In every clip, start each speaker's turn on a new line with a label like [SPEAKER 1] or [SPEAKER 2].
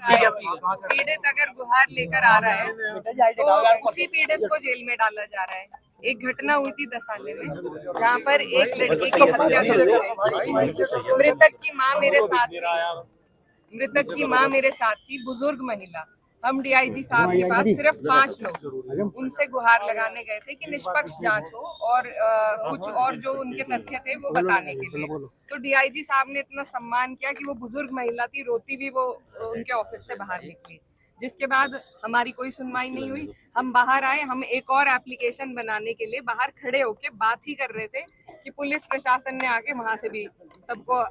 [SPEAKER 1] पीड़ित अगर गुहार लेकर आ रहा है तो उसी पीड़ित को जेल में डाला जा रहा है। एक घटना हुई थी दसाले में जहाँ पर एक लड़के की हत्या कर दी गई। मृतक की माँ मेरे साथ थी, बुजुर्ग महिला। हम डीआईजी साहब के पास सिर्फ 5 लोग उनसे गुहार लगाने गए थे कि निष्पक्ष जांच हो और कुछ और जो उनके तथ्य थे वो बताने के लिए। तो डीआईजी साहब ने इतना सम्मान किया कि वो बुजुर्ग महिला थी, रोती भी वो उनके ऑफिस से बाहर निकली। जिसके बाद हमारी कोई सुनवाई नहीं हुई। हम बाहर आए, हम एक और एप्लीकेशन बनाने के लिए बाहर खड़े होके बात ही कर रहे थे कि पुलिस प्रशासन ने आके वहां से भी सबको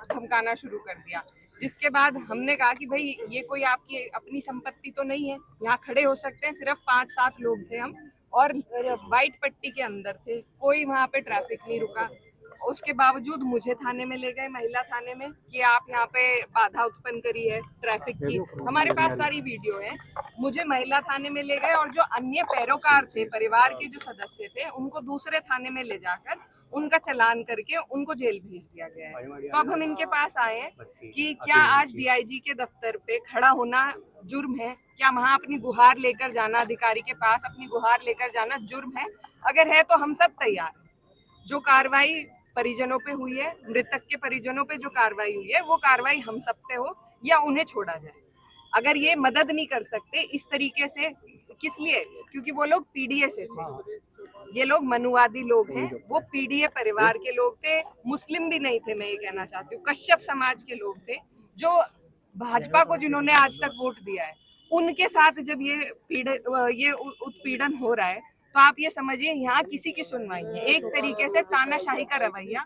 [SPEAKER 1] धमकाना शुरू कर दिया। जिसके बाद हमने कहा कि भाई ये कोई आपकी अपनी संपत्ति तो नहीं है, यहाँ खड़े हो सकते हैं। सिर्फ 5-7 लोग थे हम और वाइट पट्टी के अंदर थे, कोई वहाँ पे ट्रैफिक नहीं रुका। उसके बावजूद मुझे थाने में ले गए, महिला थाने में, कि आप यहाँ पे बाधा उत्पन्न करी है ट्रैफिक की। हमारे पास सारी वीडियो है। मुझे महिला थाने में ले गए और जो अन्य पैरोकार थे, परिवार के जो सदस्य थे, उनको दूसरे थाने में ले जाकर उनका चालान करके उनको जेल भेज दिया गया है। तो अब हम इनके पास आए हैं कि क्या आज डीआईजी के दफ्तर पे खड़ा होना जुर्म है? क्या वहां अपनी गुहार लेकर जाना, अधिकारी के पास अपनी गुहार लेकर जाना जुर्म है? अगर है तो हम सब तैयार। जो कार्रवाई परिजनों पे हुई है, मृतक के परिजनों पे जो कार्रवाई हुई है, वो कार्रवाई हम सब पे हो या उन्हें छोड़ा जाए। अगर ये मदद नहीं कर सकते इस तरीके से, किस लिए? क्योंकि वो लोग पीडीए से थे, ये लोग मनुवादी लोग हैं, वो पीडीए परिवार के लोग थे, मुस्लिम भी नहीं थे। मैं ये कहना चाहती हूँ, कश्यप समाज के लोग थे, जो भाजपा को जिन्होंने आज तक वोट दिया है, उनके साथ जब ये उत्पीड़न हो रहा है तो आप ये समझिए यहाँ किसी की सुनवाई है। एक तरीके से तानाशाही का रवैया।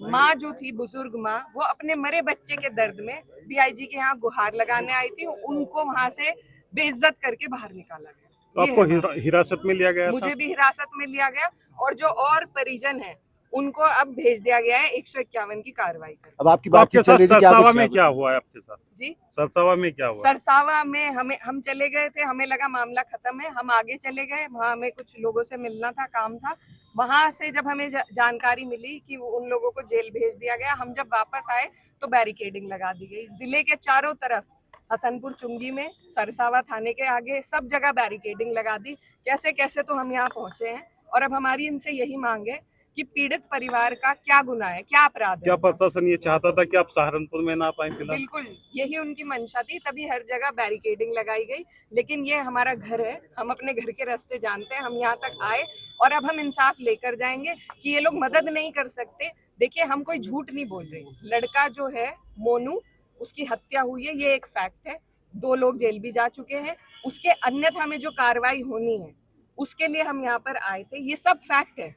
[SPEAKER 1] माँ जो थी, बुजुर्ग माँ, वो अपने मरे बच्चे के दर्द में डीआईजी के यहाँ गुहार लगाने आई थी, उनको वहां से बेइज्जत करके बाहर निकाला गया।
[SPEAKER 2] तो आपको हिरासत में लिया गया था?
[SPEAKER 1] मुझे भी हिरासत में लिया गया और जो और परिजन है उनको अब भेज दिया गया है 151 की कार्रवाई कर।
[SPEAKER 3] अब आपकी बातचीत चल रही थी,
[SPEAKER 2] सरसावा में क्या हुआ है आपके साथ?
[SPEAKER 1] जी,
[SPEAKER 2] सरसावा में क्या हुआ?
[SPEAKER 1] सरसावा में हम चले गए थे, हमें लगा मामला खत्म है, हम आगे चले गए। वहाँ हमें कुछ लोगों से मिलना था, काम था। वहां से जब हमें जानकारी मिली कि उन लोगों को जेल भेज दिया गया, हम जब वापस आए तो बैरिकेडिंग लगा दी गई। जिले के चारों तरफ, हसनपुर चुंगी में, सरसावा थाने के आगे, सब जगह बैरिकेडिंग लगा दी। कैसे कैसे तो हम यहाँ पहुंचे हैं और अब हमारी इनसे यही मांग है कि पीड़ित परिवार का क्या गुनाह है, क्या अपराध है?
[SPEAKER 2] क्या प्रशासन ये चाहता था कि आप सहारनपुर में ना पाए?
[SPEAKER 1] बिल्कुल यही उनकी मंशा थी, तभी हर जगह बैरिकेडिंग लगाई गई। लेकिन ये हमारा घर है, हम अपने घर के रास्ते जानते हैं, हम यहाँ तक आए और अब हम इंसाफ लेकर जाएंगे कि ये लोग मदद नहीं कर सकते। देखिए, हम कोई झूठ नहीं बोल रहे। लड़का जो है मोनू, उसकी हत्या हुई है, ये एक फैक्ट है। 2 लोग जेल भी जा चुके हैं। उसके अन्यथा में जो कार्रवाई होनी है उसके लिए हम यहाँ पर आए थे, ये सब फैक्ट है।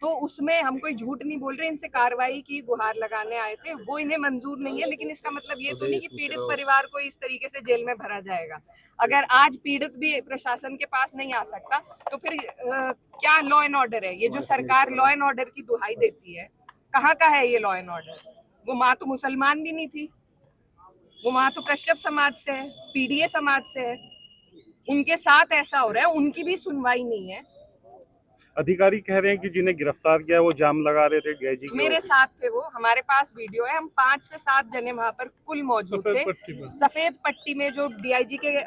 [SPEAKER 1] तो उसमें हम कोई झूठ नहीं बोल रहे। इनसे कार्रवाई की गुहार लगाने आए थे, वो इन्हें मंजूर नहीं है। लेकिन इसका मतलब ये तो नहीं कि पीड़ित परिवार को इस तरीके से जेल में भरा जाएगा। अगर आज पीड़ित भी प्रशासन के पास नहीं आ सकता तो फिर क्या लॉ एंड ऑर्डर है? ये जो सरकार लॉ एंड ऑर्डर की दुहाई देती है, कहाँ का है ये लॉ एंड ऑर्डर? वो माँ तो मुसलमान भी नहीं थी, वो माँ तो कश्यप समाज से है, पीडीए समाज से है। उनके साथ ऐसा हो रहा है, उनकी भी सुनवाई नहीं है।
[SPEAKER 2] अधिकारी कह रहे हैं कि जिन्हें गिरफ्तार किया वो जाम लगा रहे थे डीआईजी के।
[SPEAKER 1] मेरे साथ थे वो, हमारे पास वीडियो है। हम 5 से 7 जने वहां पर कुल मौजूद थे। सफेद पट्टी में जो डीआईजी के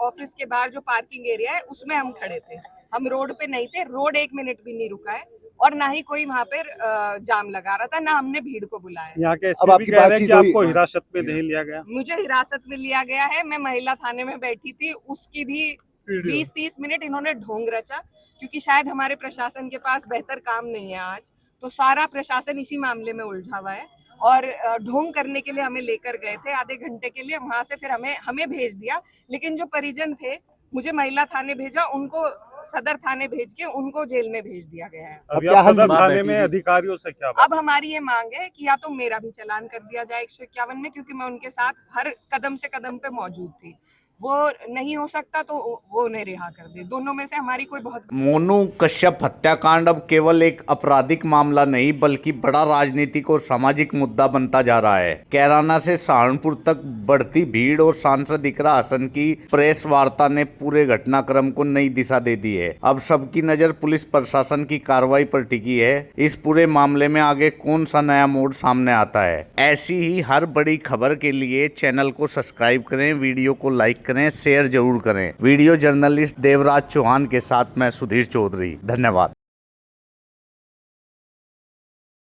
[SPEAKER 1] ऑफिस के बाहर जो पार्किंग एरिया है उसमें हम खड़े थे। हम रोड पे नहीं थे, रोड 1 मिनट भी नहीं रुका है और ना ही कोई वहाँ पर जाम लगा रहा था, ना हमने भीड़ को बुलाया।
[SPEAKER 2] यहाँ के एसपी भी कह रहे हैं कि आपको हिरासत में नहीं लिया गया।
[SPEAKER 1] मुझे हिरासत में लिया गया है। मैं महिला थाने में बैठी थी, उसकी भी 20-30 मिनट इन्होंने ढोंग रचा, क्योंकि शायद हमारे प्रशासन के पास बेहतर काम नहीं है आज, तो सारा प्रशासन इसी मामले में उलझा हुआ है। और ढोंग करने के लिए हमें लेकर गए थे आधे घंटे के लिए, वहां से फिर हमें भेज दिया। लेकिन जो परिजन थे, मुझे महिला थाने भेजा, उनको सदर थाने भेज के उनको जेल में भेज दिया गया है।
[SPEAKER 2] अभी आप सदर थाने में अधिकारियों से क्या बात?
[SPEAKER 1] अब हमारी ये मांग है कि या तो मेरा भी चालान कर दिया जाए 151 में, क्योंकि मैं उनके साथ हर कदम से कदम पे मौजूद थी। वो नहीं हो सकता तो वो उन्हें रिहा कर दे। दोनों में से हमारी कोई बहुत
[SPEAKER 3] मोनू कश्यप हत्याकांड अब केवल एक आपराधिक मामला नहीं बल्कि बड़ा राजनीतिक और सामाजिक मुद्दा बनता जा रहा है। कैराना से सहारनपुर तक बढ़ती भीड़ और सांसद इकरा हसन की प्रेस वार्ता ने पूरे घटनाक्रम को नई दिशा दे दी है। अब सबकी नजर पुलिस प्रशासन की कार्रवाई पर टिकी है। इस पूरे मामले में आगे कौन सा नया मोड़ सामने आता है। ऐसी ही हर बड़ी खबर के लिए चैनल को सब्सक्राइब करें, वीडियो को लाइक करें, शेयर जरूर करें। वीडियो जर्नलिस्ट देवराज चौहान के साथ मैं सुधीर चौधरी। धन्यवाद।